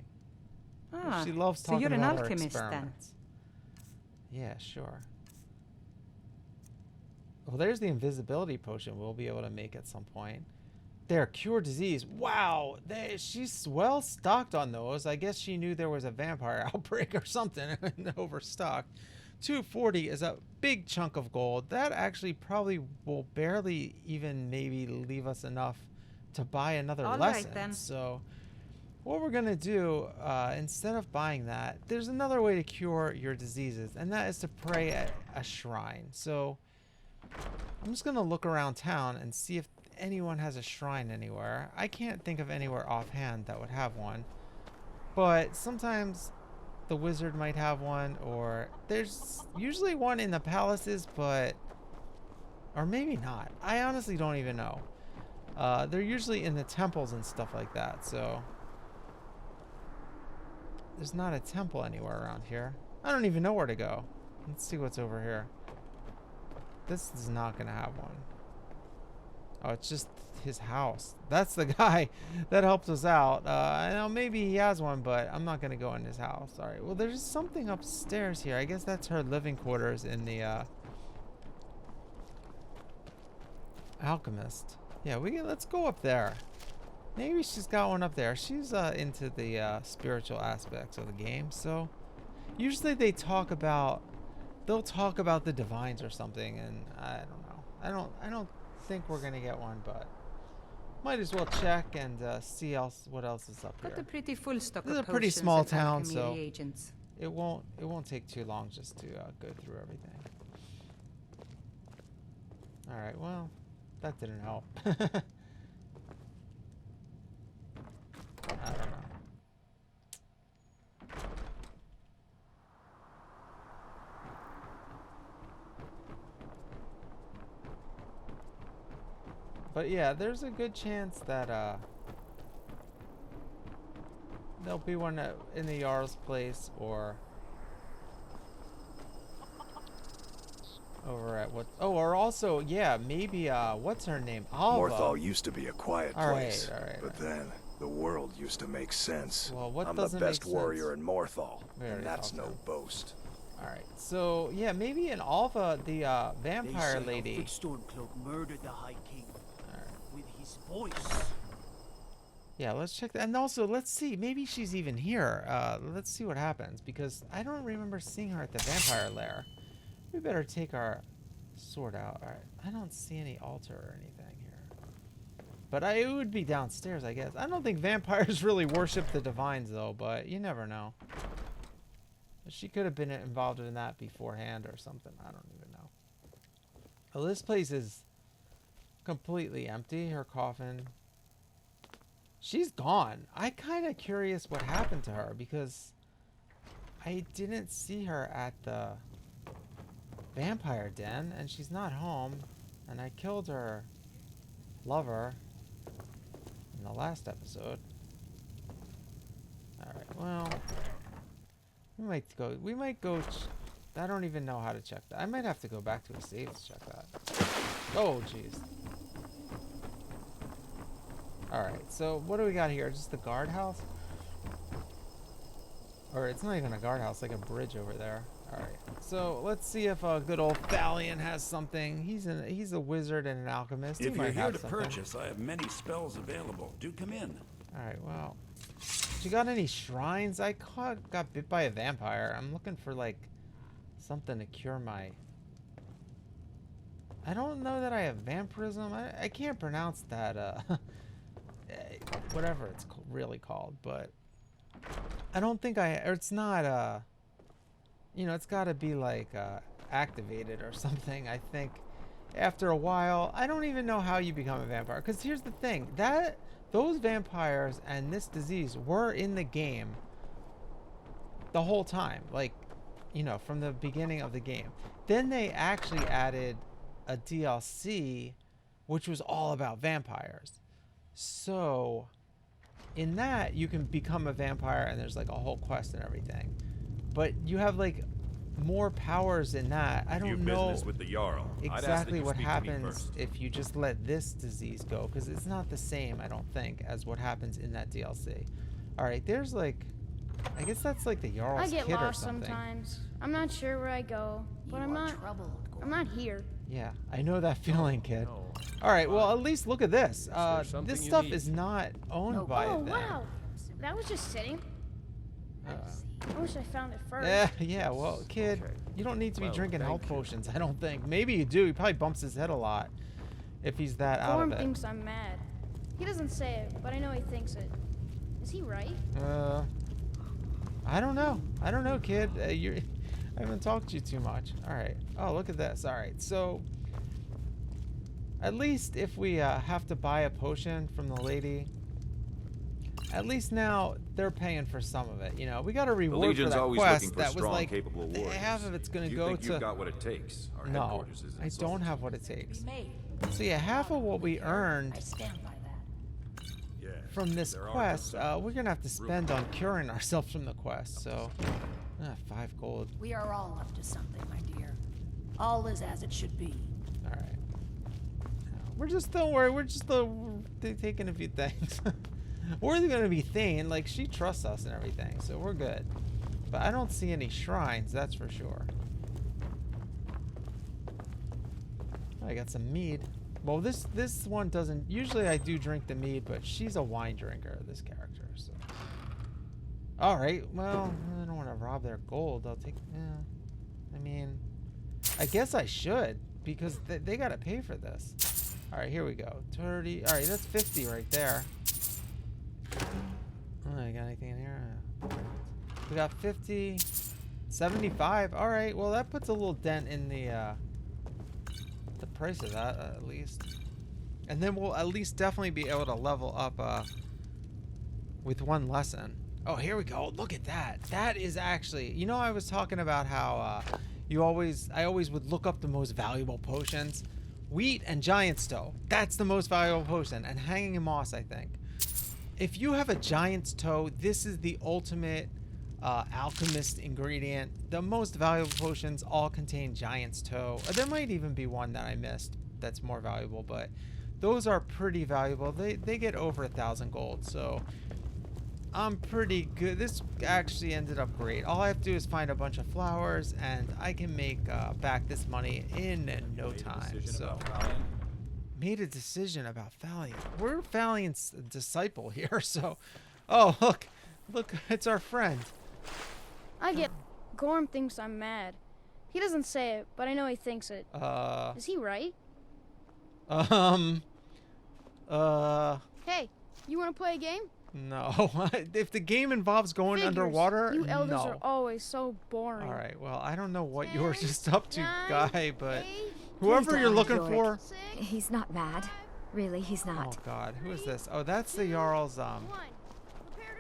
Ah, She loves so talking you're an about her alchemist then. experiments. Yeah, sure. Well, there's the invisibility potion we'll be able to make at some point. There, cure disease. Wow, she's well stocked on those. I guess she knew there was a vampire outbreak or something and overstocked. 240 is a big chunk of gold. That actually probably will barely even maybe leave us enough to buy another All right, lesson. then. So what we're gonna do, instead of buying that, there's another way to cure your diseases, and that is to pray at a shrine. So I'm just gonna look around town and see if anyone has a shrine anywhere. I can't think of anywhere offhand that would have one, but sometimes the wizard might have one, or there's usually one in the palaces, but or maybe not. I honestly don't even know. They're usually in the temples and stuff like that, so there's not a temple anywhere around here. I don't even know where to go. Let's see what's over here. This is not gonna have one. Oh, it's just his house. That's the guy that helped us out. I know maybe he has one, but I'm not gonna go in his house. All right. Well, there's something upstairs here. I guess that's her living quarters in the alchemist. Yeah, let's go up there. Maybe she's got one up there. She's into the spiritual aspects of the game. So usually they'll talk about the divines or something, and I don't know. I don't think we're gonna get one, but might as well check and see what else is up Got a here. pretty full stock This is of a pretty potions small and town, alchemy so reagents. it won't take too long just to go through everything. All right, well, that didn't help. I don't know. But yeah, there's a good chance that there'll be one in the Jarl's place, or over at what? Oh, or also, yeah, maybe what's her name? Alva. Morthal used to be a quiet All right, place, all right, but all right. then the world used to make sense. Well, what I'm the doesn't best make warrior sense? in Morthal, We already and that's talked no to him. boast. Alright, so yeah, maybe in Alva, the vampire lady. Stormcloak murdered the High King with his voice. Yeah, let's check that. And also, let's see. Maybe she's even here. Let's see what happens. Because I don't remember seeing her at the vampire lair. We better take our sword out. Alright, I don't see any altar or anything here. But it would be downstairs, I guess. I don't think vampires really worship the divines, though. But you never know. She could have been involved in that beforehand or something. I don't even know. Well, this place is completely empty. Her coffin. She's gone. I'm kind of curious what happened to her because I didn't see her at the vampire den and she's not home. And I killed her lover in the last episode. Alright, well... We might go, I don't even know how to check that. I might have to go back to a save to check that. Oh, jeez. Alright, so what do we got here? Just the guardhouse? Or it's not even a guardhouse, like a bridge over there. Alright, so let's see if good old Thalion has something. He's a wizard and an alchemist. If you're here to purchase, I have many spells available. Do come in. Alright, well... You got any shrines? I got bit by a vampire. I'm looking for like something to cure my... I don't know that I have vampirism. I can't pronounce that whatever it's really called, but I don't think or it's not you know, it's got to be like activated or something. I think after a while, I don't even know how you become a vampire, because here's the thing, those vampires and this disease were in the game the whole time, like, you know, from the beginning of the game. Then they actually added a DLC which was all about vampires. So in that you can become a vampire and there's like a whole quest and everything, but you have like more powers in that. I don't know with the Jarl. exactly what happens if you just let this disease go, because it's not the same, I don't think, as what happens in that DLC. Alright, there's like, I guess that's like the Jarl's kid or something. I get lost sometimes. I'm not sure where I go, but I'm not here. Yeah, I know that feeling, kid. Alright, well, at least look at this. This stuff is not owned by them. Wow. That was just sitting. I wish I found it first. Yeah, well, kid, you don't need to be drinking health potions, I don't think. Maybe you do. He probably bumps his head a lot if he's that out of it. Gorm thinks I'm mad. He doesn't say it, but I know he thinks it. Is he right? I don't know. I don't know, kid. I haven't talked to you too much. Alright. Oh, look at this. Alright, so... At least if we have to buy a potion from the lady... At least now they're paying for some of it, you know. We got a reward for that quest that was like half of it's gonna go to. You've got what it takes. Our no, I don't have what it takes. So yeah, half of what we earned from this quest, we're gonna have to spend on curing ourselves from the quest. So, 5 gold. We are all up to something, my dear. All is as it should be. All right. We're just don't worry. We're just taking a few things. We're going to be Thane, like, she trusts us and everything, so we're good. But I don't see any shrines, that's for sure. I got some mead. Well, this one doesn't... Usually I do drink the mead, but she's a wine drinker, this character, so... Alright, well, I don't want to rob their gold. I'll take... I mean... I guess I should, because they got to pay for this. Alright, here we go. 30... Alright, that's 50 right there. Oh, I got anything in here? We got 50, 75. All right, well that puts a little dent in the price of that at least, and then we'll at least definitely be able to level up with one lesson. Oh, here we go. Look at that. That is actually, you know, I was talking about how I always would look up the most valuable potions. Wheat and Giant's Toe. That's the most valuable potion, and Hanging Moss, I think. If you have a Giant's Toe, this is the ultimate alchemist ingredient. The most valuable potions all contain Giant's Toe. There might even be one that I missed that's more valuable, but those are pretty valuable. They get over 1,000 gold. So I'm pretty good. This actually ended up great. All I have to do is find a bunch of flowers, and I can make back this money in no time. So, made a decision about Valiant. We're Valiant's disciple here, so... Oh, look, it's our friend. I get Gorm thinks I'm mad. He doesn't say it, but I know he thinks it. Is he right? Hey, you want to play a game? No. If the game involves going underwater, you elders no. are always so boring. All right, well, I don't know what you're just up to, 9, guy, but 8, whoever you're looking for... 6, He's not mad. Really, he's not. Oh, God, who is this? Oh, that's the Jarl's, 1.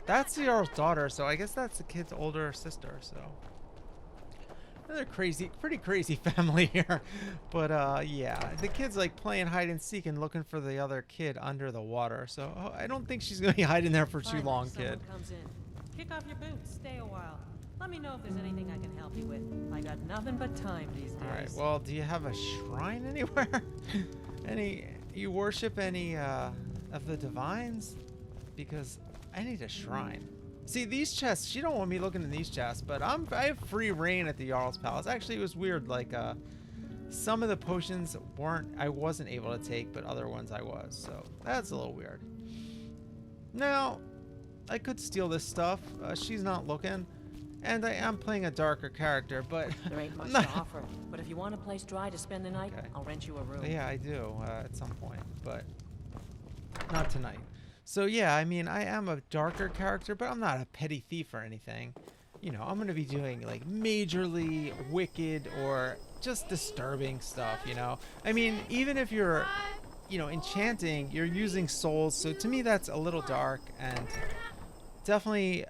That's the Jarl's daughter, so I guess that's the kid's older sister, so... Another pretty crazy family here. But, yeah, the kid's, like, playing hide and seek and looking for the other kid under the water, so I don't think she's gonna be hiding there for too long, kid. Comes in. Kick off your boots, stay a while. Let me know if there's anything I can help you with. I got nothing but time these days. Alright, well, do you have a shrine anywhere? You worship any, of the divines? Because I need a shrine. See, these chests, she don't want me looking in these chests, but I have free reign at the Jarl's Palace. Actually, it was weird, like, some of the potions I wasn't able to take, but other ones I was, so that's a little weird. Now, I could steal this stuff. She's not looking, and I am playing a darker character, but... There ain't much to offer, but if you want a place dry to spend the night, Okay. I'll rent you a room. Yeah, I do, at some point, but not tonight. So yeah, I mean, I am a darker character, but I'm not a petty thief or anything. You know, I'm going to be doing, like, majorly wicked or just disturbing stuff, you know? I mean, even if you're, you know, enchanting, you're using souls, so to me that's a little dark, and definitely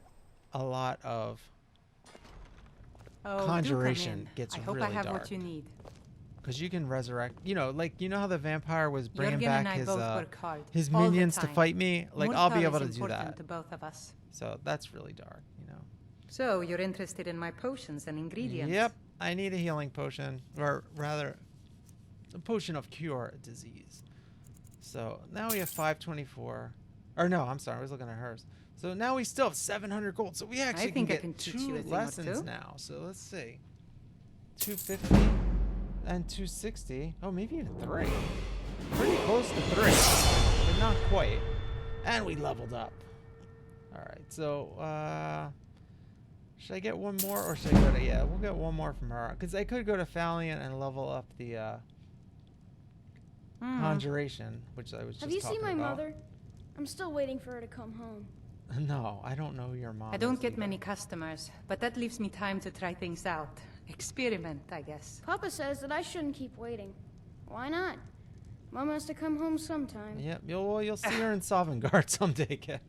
a lot of conjuration gets really dark. I hope I have what you need. Because you can resurrect, you know, like, you know how the vampire was bringing Jürgen back his all the minions to time. fight me? Like, I'll be able to do important that. To both of us. So that's really dark, you know. So you're interested in my potions and ingredients? Yep, I need a healing potion, or rather, a potion of cure disease. So now we have 524. Or no, I'm sorry, I was looking at hers. So now we still have 700 gold. So we actually can get 2 lessons now. So let's see. 250 and 260. Oh, maybe even 3. Pretty close to 3, but not quite. And we leveled up. All right, so should I get one more, or should I go to? Yeah, we'll get one more from her, because I could go to Valiant and level up the conjuration, which I was just talking about. Have you seen my mother? I'm still waiting for her to come home. No, I don't know who your mom is. I don't get many customers, but that leaves me time to try things out. Experiment, I guess. Papa says that I shouldn't keep waiting. Why not? Mama has to come home sometime. Yep, you'll see her in Sovngarde someday, kid.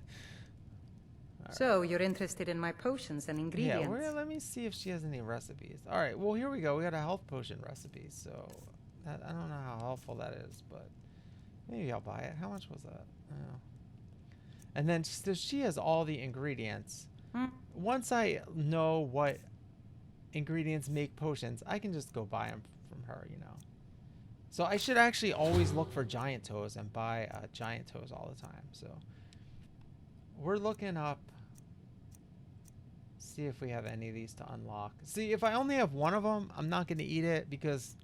So you're interested in my potions and ingredients? Yeah, let me see if she has any recipes. All right, well, here we go. We got a health potion recipe, so I don't know how helpful that is, but maybe I'll buy it. How much was that? Oh. And then so she has all the ingredients. Once I know what ingredients make potions, I can just go buy them from her, you know. So I should actually always look for giant toes and buy giant toes all the time. So we're looking up, see if we have any of these to unlock. See, if I only have one of them, I'm not going to eat it, because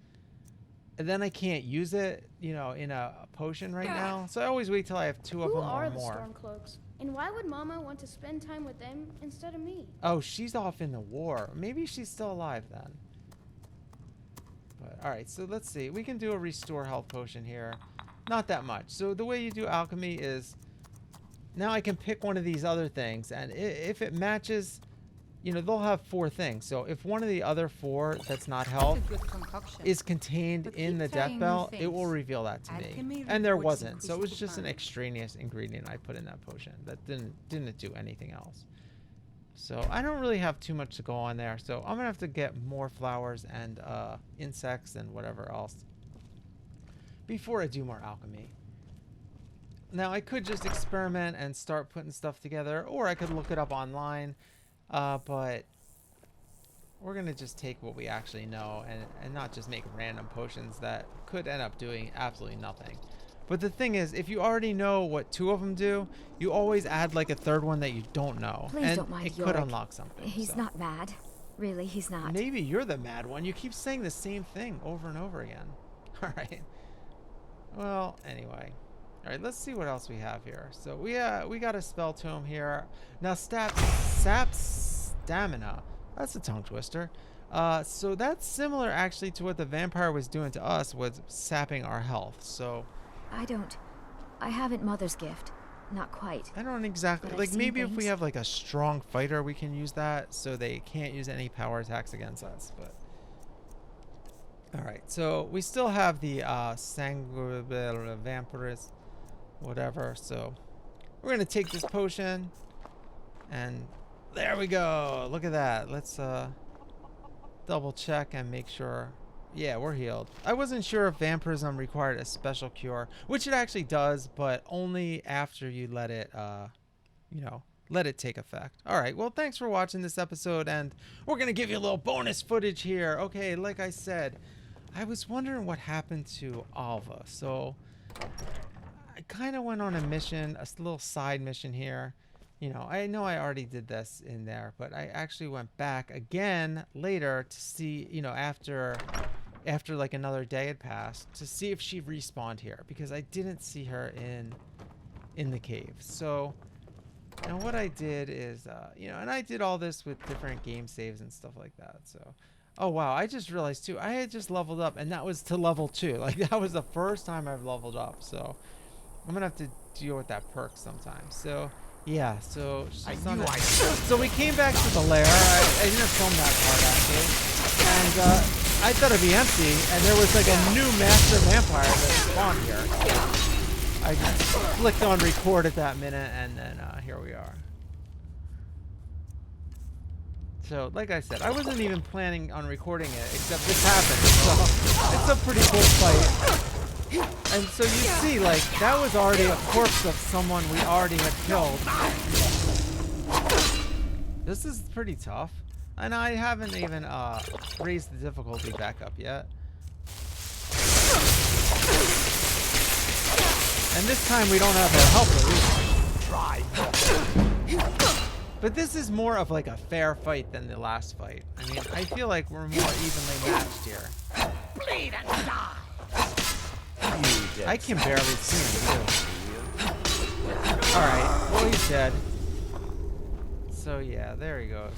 then I can't use it, you know, in a potion right now. So I always wait till I have 2 of them or more. Who are the Stormcloaks? And why would Mama want to spend time with them instead of me? Oh, she's off in the war. Maybe she's still alive then. But all right, so let's see. We can do a restore health potion here. Not that much. So the way you do alchemy is, now I can pick one of these other things, and if it matches, you know, they'll have 4 things. So if one of the other 4 that's not health is contained in the death bell, it will reveal that to me. And there wasn't. So it was just an extraneous ingredient I put in that potion that didn't do anything else. So I don't really have too much to go on there. So I'm going to have to get more flowers and insects and whatever else before I do more alchemy. Now I could just experiment and start putting stuff together, or I could look it up online. But we're going to just take what we actually know and not just make random potions that could end up doing absolutely nothing. But the thing is, if you already know what 2 of them do, you always add like a 3rd one that you don't know. Please and don't mind it Yorick. could unlock something. He's not mad. Really, he's not. Maybe you're the mad one. You keep saying the same thing over and over again. All right. Well, anyway. All right, let's see what else we have here. So we got a spell tome here. Now sap stamina. That's a tongue twister. So that's similar actually to what the vampire was doing to us, was sapping our health. So I haven't Mother's gift. Not quite. I don't exactly, like maybe if we have like a strong fighter, we can use that so they can't use any power attacks against us. But all right, so we still have the sanguinary vampiris, whatever. So we're gonna take this potion, and there we go. Look at that. Let's double check and make sure. Yeah, we're healed. I wasn't sure if vampirism required a special cure, which it actually does, but only after you let it, you know, let it take effect. All right, well, thanks for watching this episode, and we're going to give you a little bonus footage here. Okay, like I said, I was wondering what happened to Alva. So I kind of went on a mission, a little side mission here. You know I already did this in there, but I actually went back again later to see, you know, after like another day had passed, to see if she respawned here, because I didn't see her in the cave. So now what I did is, you know, and I did all this with different game saves and stuff like that. So, oh wow, I just realized too, I had just leveled up, and that was to level 2. Like that was the first time I've leveled up. So I'm gonna have to deal with that perk sometime. So yeah, so so we came back to the lair. I didn't film that part actually, and I thought it'd be empty, and there was like a new master vampire that spawned here. I just clicked on record at that minute, and then here we are. So like I said, I wasn't even planning on recording it, except this happened. So it's a pretty cool fight. And so you see, like, that was already a corpse of someone we already had killed. This is pretty tough. And I haven't even raised the difficulty back up yet. And this time we don't have our helper. But this is more of like a fair fight than the last fight. I mean, I feel like we're more evenly matched here. Bleed and die. I can barely see him too. Alright, well he's dead. So yeah, there he goes.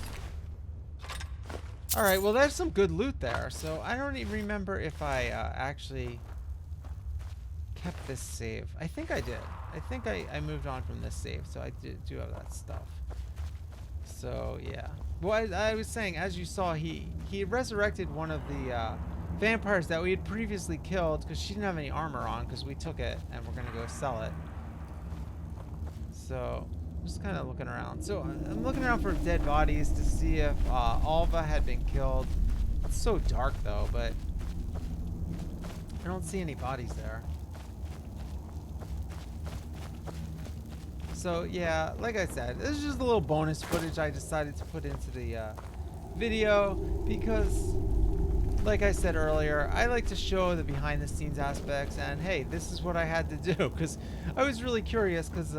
Alright, well there's some good loot there. So I don't even remember if I actually kept this save. I think I did. I think I moved on from this save, so I do have that stuff. So yeah. Well, I was saying, as you saw, he resurrected one of the vampires that we had previously killed, because she didn't have any armor on, because we took it and we're gonna go sell it. So just kind of looking around. So I'm looking around for dead bodies to see if Alva had been killed. It's so dark though, but I don't see any bodies there. So yeah, like I said, this is just a little bonus footage I decided to put into the video, because like I said earlier, I like to show the behind the scenes aspects, and hey, this is what I had to do, because I was really curious, because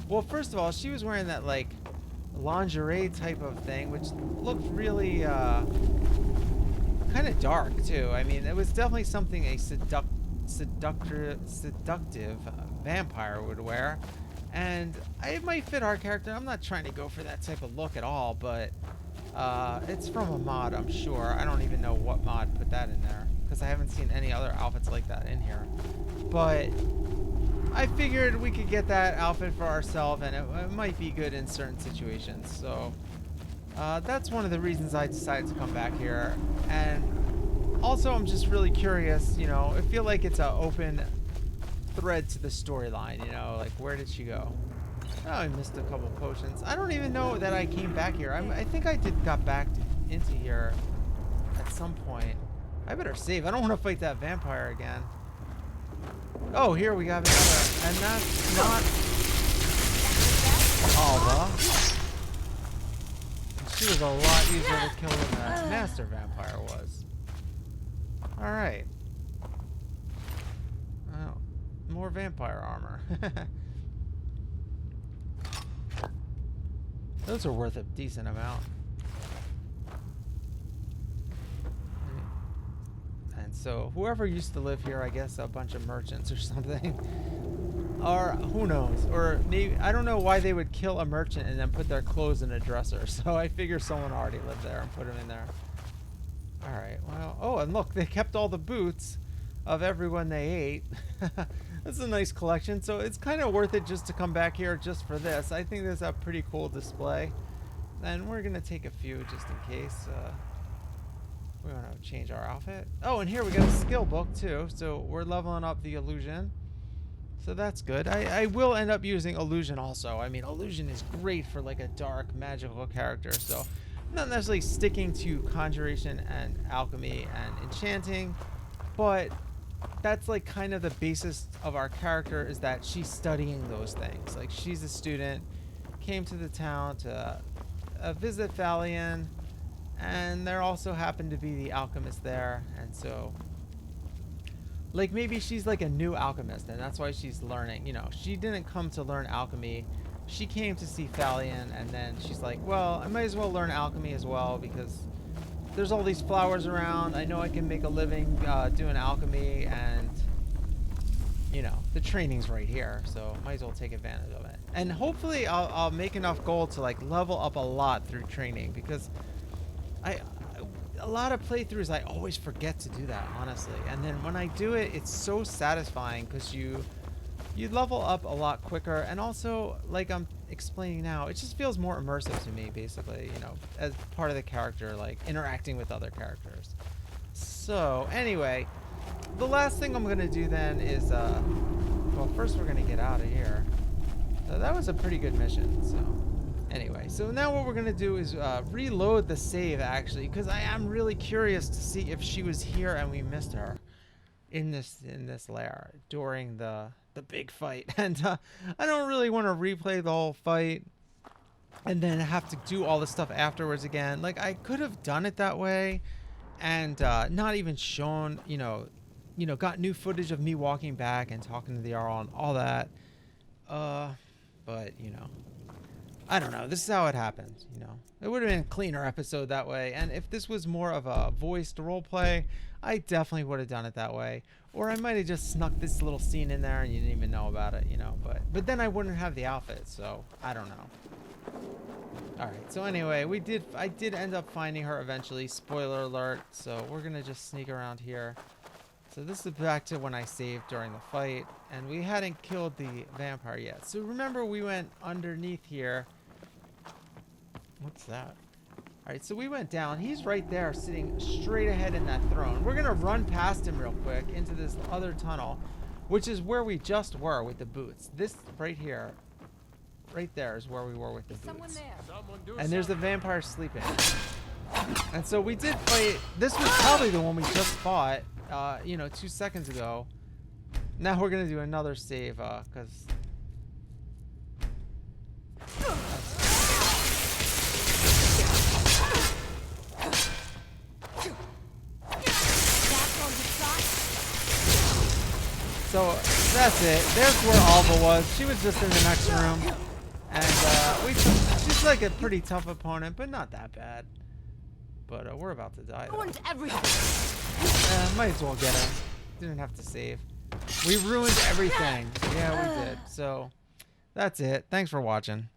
well, first of all, she was wearing that like lingerie type of thing, which looked really kind of dark too. I mean, it was definitely something a seductive vampire would wear, and it might fit our character. I'm not trying to go for that type of look at all, but it's from a mod, I'm sure. I don't even know what mod put that in there, because I haven't seen any other outfits like that in here. But I figured we could get that outfit for ourselves, and it might be good in certain situations. So that's one of the reasons I decided to come back here. And also, I'm just really curious, you know, I feel like it's an open thread to the storyline, you know, like where did she go? Oh, I missed a couple potions. I don't even know that I came back here. I think I got back into here at some point. I better save. I don't want to fight that vampire again. Oh, here we got another. And that's not Alva. She was a lot easier to kill than that master vampire was. Alright. Oh. more vampire armor. Those are worth a decent amount. And so whoever used to live here, I guess a bunch of merchants or something. Or who knows? Or maybe, I don't know why they would kill a merchant and then put their clothes in a dresser. So I figure someone already lived there and put them in there. Alright, well, oh, and look, they kept all the boots of everyone they ate. That's a nice collection. So it's kind of worth it just to come back here just for this. I think this is a pretty cool display. And we're going to take a few just in case. We want to change our outfit. Oh, and here we got a skill book too. So we're leveling up the illusion. So that's good. I will end up using illusion also. I mean, illusion is great for like a dark magical character. So not necessarily sticking to conjuration and alchemy and enchanting, but that's like kind of the basis of our character, is that she's studying those things. Like she's a student, came to the town to visit Thalion, and there also happened to be the alchemist there, and so like maybe she's like a new alchemist and that's why she's learning. You know, she didn't come to learn alchemy. She came to see Thalion, and then she's like, well, I might as well learn alchemy as well because there's all these flowers around. I know I can make a living doing alchemy, and you know, the training's right here, so might as well take advantage of it. And hopefully I'll make enough gold to like level up a lot through training, because a lot of playthroughs I always forget to do that, honestly. And then when I do it, it's so satisfying because you level up a lot quicker, and also, like I'm explaining now, it just feels more immersive to me, basically, you know, as part of the character, like interacting with other characters. So anyway, the last thing I'm gonna do then is well, first we're gonna get out of here. So that was a pretty good mission. So anyway, so now what we're gonna do is reload the save, actually, because I am really curious to see if she was here and we missed her in this lair during the big fight. And I don't really want to replay the whole fight and then have to do all the stuff afterwards again. Like, I could have done it that way and not even shown, you know, got new footage of me walking back and talking to the Jarl and all that. But you know, I don't know. This is how it happened, you know. It would have been a cleaner episode that way. And if this was more of a voiced role play, I definitely would have done it that way. Or I might have just snuck this little scene in there and you didn't even know about it, you know. But then I wouldn't have the outfit, so I don't know. Alright, so anyway, I did end up finding her eventually. Spoiler alert. So we're going to just sneak around here. So this is back to when I saved during the fight. And we hadn't killed the vampire yet. So remember, we went underneath here. What's that? Alright, so we went down. He's right there sitting straight ahead in that throne. We're going to run past him real quick into this other tunnel, which is where we just were with the boots. This right here, right there is where we were with the boots. And there's the vampire sleeping. And so we did fight. This was probably the one we just fought, you know, 2 seconds ago. Now we're going to do another save, because... So that's it. There's where Alva was. She was just in the next room, and she's like a pretty tough opponent, but not that bad. But we're about to die. Might as well get her. Didn't have to save. We ruined everything. Yeah, we did. So that's it. Thanks for watching.